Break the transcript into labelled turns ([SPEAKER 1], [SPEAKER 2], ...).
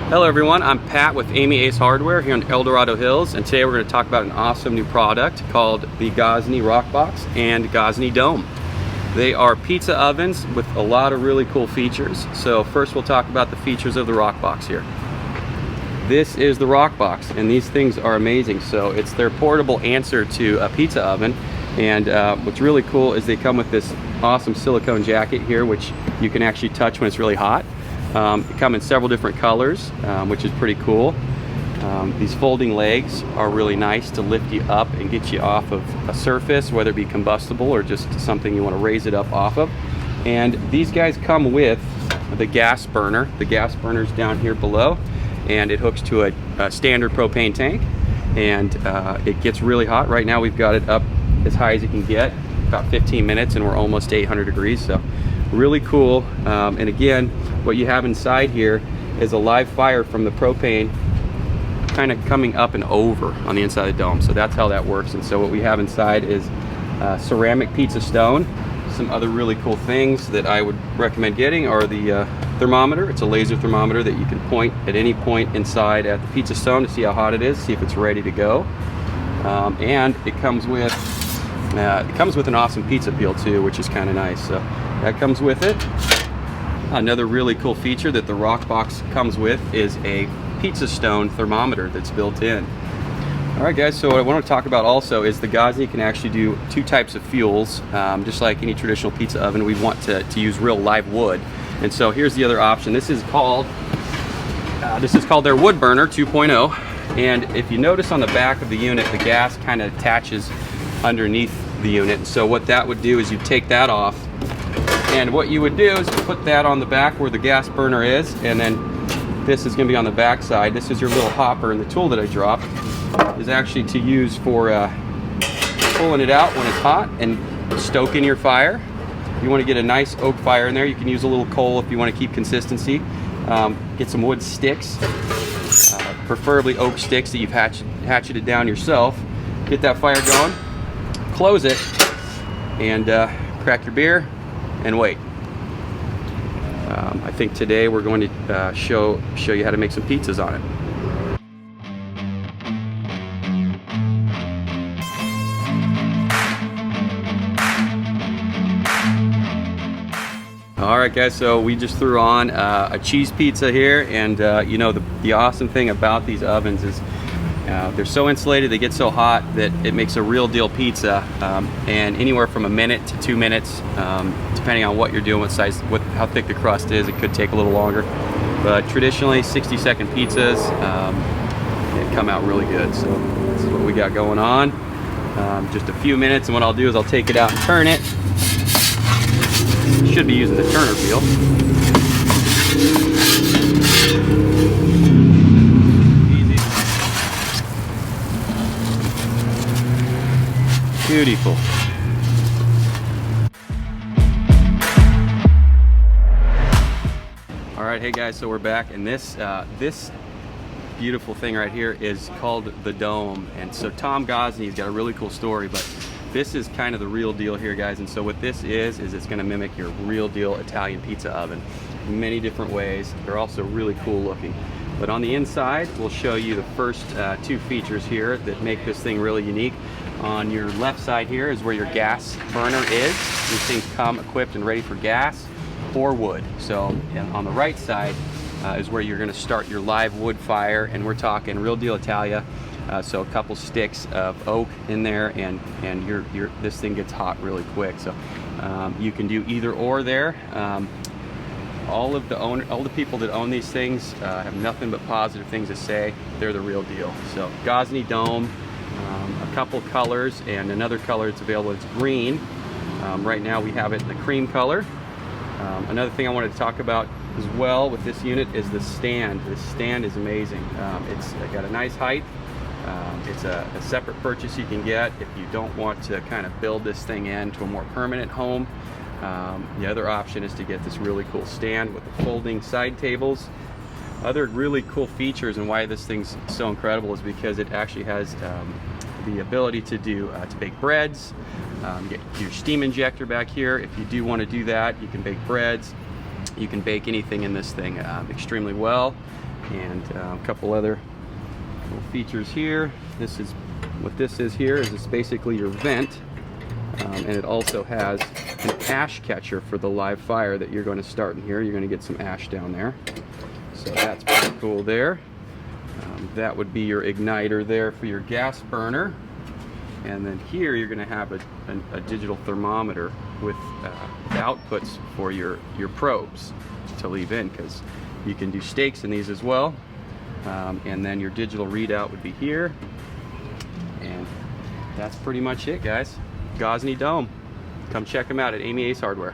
[SPEAKER 1] Hello everyone, I'm Pat with Emigh Ace Hardware here in Dorado Hills, and today we're going to talk about an awesome new product called the Gozney Roccbox and Gozney Dome. They are pizza ovens with a lot of really cool features. So first we'll talk about the features of the Roccbox here. This is the Roccbox, and these things are amazing. So it's their portable answer to a pizza oven, and what's really cool is they come with this awesome silicone jacket here, which you can actually touch when it's really hot. They come in several different colors, which is pretty cool. These folding legs are really nice to lift you up and get you off of a surface, whether it be combustible or just something you want to raise it up off of. And these guys come with the gas burner. The gas burner's down here below, and it hooks to a standard propane tank, and it gets really hot. Right now we've got it up as high as it can get, about 15 minutes, and we're almost 800 degrees, so really cool. And again, what you have inside here is a live fire from the propane kind of coming up and over on the inside of the dome. So that's how that works. And so what we have inside is ceramic pizza stone. Some other really cool things that I would recommend getting are the thermometer. It's a laser thermometer that you can point at any point inside at the pizza stone to see how hot it is, see if it's ready to go. And it comes with an awesome pizza peel too, which is kind of nice. So that comes with it. Another really cool feature that the Roccbox comes with is a pizza stone thermometer that's built in. All right guys, so what I want to talk about also is the Gozney can actually do two types of fuels. Just like any traditional pizza oven, we want to use real live wood. And so here's the other option. This is called their wood burner 2.0. And if you notice on the back of the unit, the gas kind of attaches underneath the unit. And so what that would do is you take that off, and what you would do is put that on the back where the gas burner is, and then this is going to be on the back side. This is your little hopper, and the tool that I dropped is actually to use for pulling it out when it's hot and stoking your fire. If you want to get a nice oak fire in there, you can use a little coal if you want to keep consistency. Get some wood sticks, preferably oak sticks that you've hatcheted down yourself. Get that fire going, close it, and crack your beer and wait. I think today we're going to show you how to make some pizzas on it. All right guys, so we just threw on a cheese pizza here, and you know, the awesome thing about these ovens is they're so insulated, they get so hot that it makes a real deal pizza, and anywhere from a minute to 2 minutes, depending on what you're doing, what size, how thick the crust is. It could take a little longer, but traditionally 60-second pizzas come out really good. So this is what we got going on. Just a few minutes, and what I'll do is I'll take it out and turn it. Should be using the turner wheel. Beautiful. All right, hey guys, so we're back, and this beautiful thing right here is called the Dome. And so Tom Gozney's got a really cool story, but this is kind of the real deal here, guys. And so what this is it's going to mimic your real deal Italian pizza oven in many different ways. They're also really cool looking. But on the inside, we'll show you the first two features here that make this thing really unique. On your left side here is where your gas burner is. These things come equipped and ready for gas or wood. So on the right side is where you're going to start your live wood fire, and we're talking real deal Italia. So a couple sticks of oak in there, and this thing gets hot really quick. So you can do either or there. All the people that own these things have nothing but positive things to say. They're the real deal. So Gozney Dome, a couple colors, and another color that's available, it's green. Right now we have it in the cream color. Another thing I wanted to talk about as well with this unit is the stand. This stand is amazing. It's got a nice height. It's a separate purchase you can get if you don't want to kind of build this thing into a more permanent home. The other option is to get this really cool stand with the folding side tables. Other really cool features and why this thing's so incredible is because it actually has the ability to bake breads. Get your steam injector back here if you do want to do that. You can bake breads. You can bake anything in this thing extremely well. And a couple other little features here. This is what this is here is it's basically your vent, and it also has an ash catcher for the live fire that you're going to start in here. You're going to get some ash down there, so that's pretty cool there. That would be your igniter there for your gas burner, and then here you're going to have a digital thermometer with outputs for your probes to leave in, because you can do steaks in these as well. And then your digital readout would be here, and that's pretty much it, guys. Gozney Dome. Come check them out at Emigh Ace Hardware.